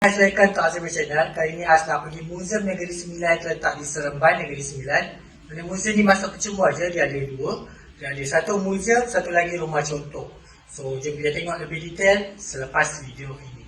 Assalamualaikum Tok Azim Channel. Kali ini As nak pergi Museum Negeri Sembilan terletak di Seremban, Negeri Sembilan. Dan museum ni masa percuma aja, dia ada dua. Dia ada satu museum, satu lagi rumah contoh. So, jom kita tengok lebih detail selepas video ini.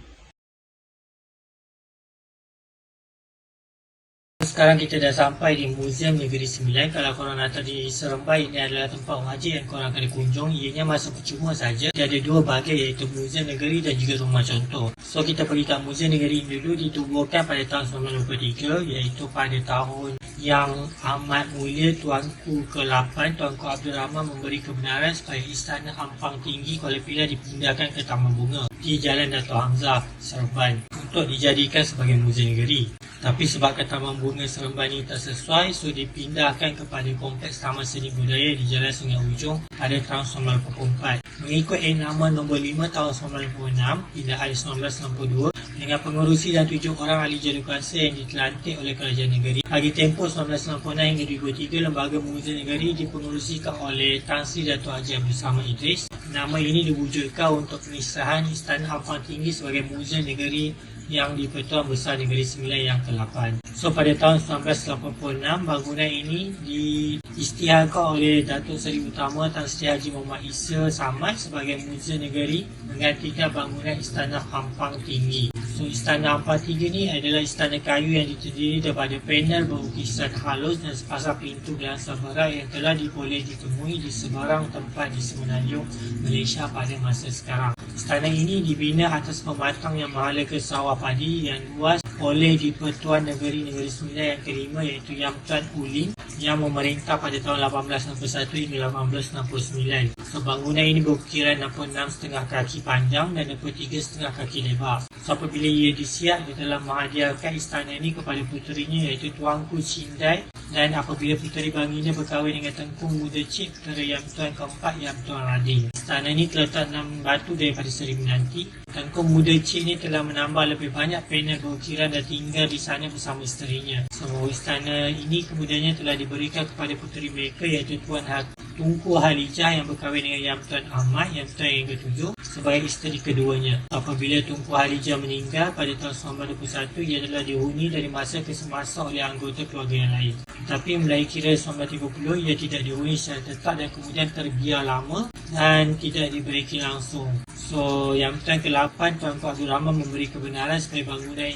Sekarang kita dah sampai di Museum Negeri Sembilan. Kalau korang datang di Seremban, ini adalah tempat wajib yang korang akan dikunjung. Ianya masa percuma saja. Dia ada dua bahagian, iaitu Museum Negeri dan juga rumah contoh. So, kita pergi ke Museum Negeri ini dulu. Ditubuhkan pada tahun 1923, iaitu pada tahun yang amat mulia Tuanku ke-8, Tuanku Abdul Rahman memberi kebenaran supaya Istana Ampang Tinggi Kuala Pilah dipindahkan ke Taman Bunga di Jalan Dato' Hamzah, Seremban untuk dijadikan sebagai Museum Negeri. Tapi sebabkan Taman Bunga Seremban ini tak sesuai, so dipindahkan kepada Kompleks Taman Seni Budaya di Jalan Sungai Ujong pada tahun 1994. Mengikut nama nombor 5 tahun 1996, pindahan 1962, dengan pengurusi dan 7 orang ahli jadukuasa yang ditelantik oleh Kerajaan Negeri. Bagi tempoh 1996 hingga 2003, Lembaga Museum Negeri dipengerusikan oleh Tan Sri Dato' Haji Abdul Samad Idris. Nama ini diwujudkan untuk pengisytiharan Istana Ampang Tinggi sebagai Museum Negeri yang di Pertuan Besar Negeri Sembilan yang ke-8. So, pada tahun 1986, bangunan ini diisytiharkan oleh Datuk Seri Utama Tan Sri Haji Muhammad Isa Samad sebagai Museum Negeri menggantikan bangunan Istana Ampang Tinggi. So, Istana Ampang Tinggi ni adalah istana kayu yang terdiri daripada panel berukisan halus dan sepasang pintu gelasan berat yang telah boleh ditemui di sebarang tempat di Semenanjung, Malaysia pada masa sekarang. Istana ini dibina atas pematang yang mahalaka sawah padi yang luas oleh di-Pertuan Negeri Sembilan yang kelima, iaitu Yang Tuan Ulin yang memerintah pada tahun 1861 hingga 1869. So, bangunan ini berukiran 66,5 kaki panjang dan 23,5 kaki lebar. So, apabila ia disiap, dia telah menghadiahkan istana ini kepada puterinya, iaitu Tuanku Cindai, dan apabila puteri baginda berkahwin dengan Tengku Muda Cik, putera Yang Tuan keempat, Yang Tuan Rading. Istana ini terletak 6 batu daripada Seri Menanti. Tengku Muda Cik ini telah menambah lebih banyak panel berukiran dan tinggal di sana bersama isterinya. So, istana ini kemudiannya telah diberikan kepada puteri mereka, iaitu Tuan Tunku Halijah yang berkahwin dengan Yang Tuan Ahmad, Yang Tuan yang ke-7 sebagai isteri keduanya. Apabila Tunku Halijah meninggal pada tahun 1921, ia telah dihuni dari masa ke semasa oleh anggota keluarga yang lain. Tetapi mulai kira 1930, ia tidak dihuni secara tetap dan kemudian terbiar lama dan tidak diberiki langsung. So, Yang Tuan ke-8, Tuanku Abdul Rahman memberi kebenaran supaya bangunan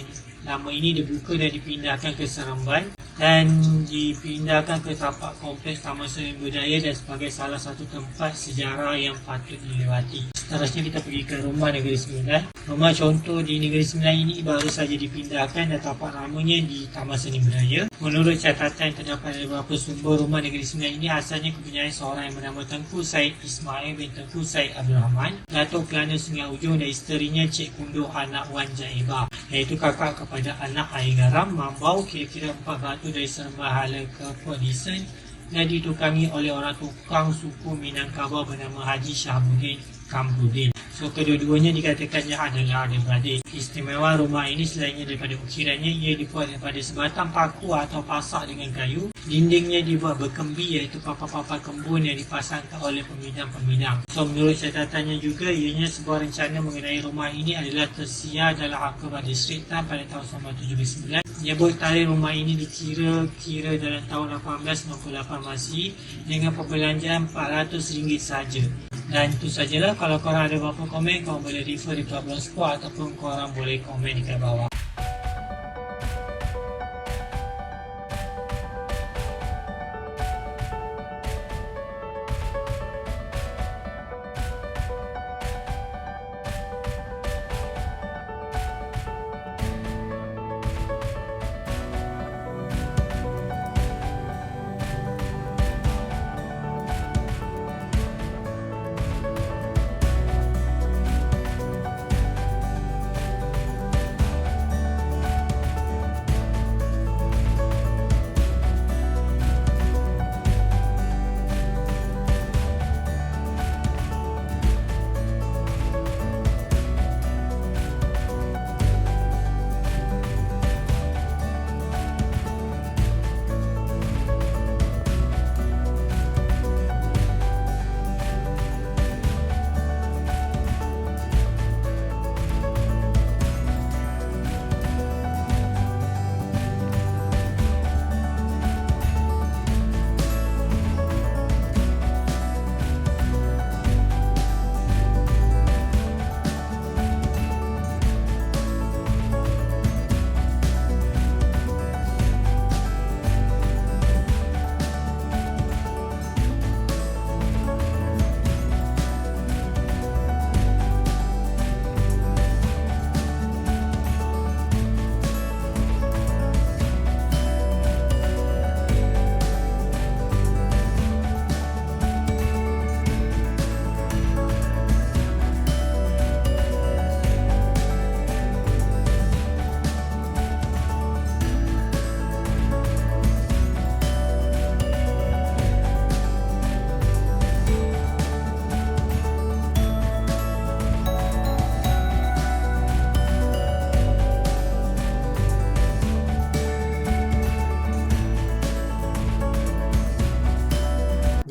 lama ini dibuka dan dipindahkan ke Seremban dan dipindahkan ke tapak Kompleks Taman Seni Budaya dan sebagai salah satu tempat sejarah yang patut dilewati. Seterusnya kita pergi ke Rumah Negeri Sembilan. Rumah contoh di Negeri Sembilan ini baru saja dipindahkan dan tapak lamanya di Taman Seni Budaya. Menurut catatan yang terdapat dari beberapa sumber, Rumah Negeri Sembilan ini asalnya kepunyaan seorang yang bernama Tengku Said Ismail bin Tengku Said Abdul Rahman, Datuk Kelana Sungai Ujong, dan isterinya Cik Kunduh anak Wan Jaibah, iaitu kakak kepada anak air garam Mambau, kira-kira 4 batu dari Seremban Hala ke Port Dickson, dan ditukangi oleh orang tukang suku Minangkabau bernama Haji Shahabuddin Kambuddin. So, kedua-duanya dikatakannya adalah adik-beradik. Istimewa rumah ini selainnya daripada ukirannya, ia dibuat daripada sebatang paku atau pasak dengan kayu. Dindingnya dibuat berkembi, iaitu papan-papan kembun yang dipasangkan oleh pemidang-pemidang. So, menurut catatannya juga, ianya sebuah rencana mengenai rumah ini adalah tersiar dalam Akhbar Distrik Tan pada tahun 1979. Menyebut tarikh rumah ini dikira-kira dalam tahun 1898 Masihi dengan perbelanjaan RM400 saja. Dan itu sajalah. Kalau korang ada beberapa komen, korang boleh refer di Blogspot ataupun korang boleh komen di kat bawah.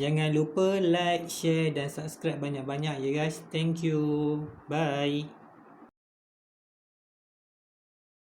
Jangan lupa like, share dan subscribe banyak-banyak ya guys. Thank you. Bye.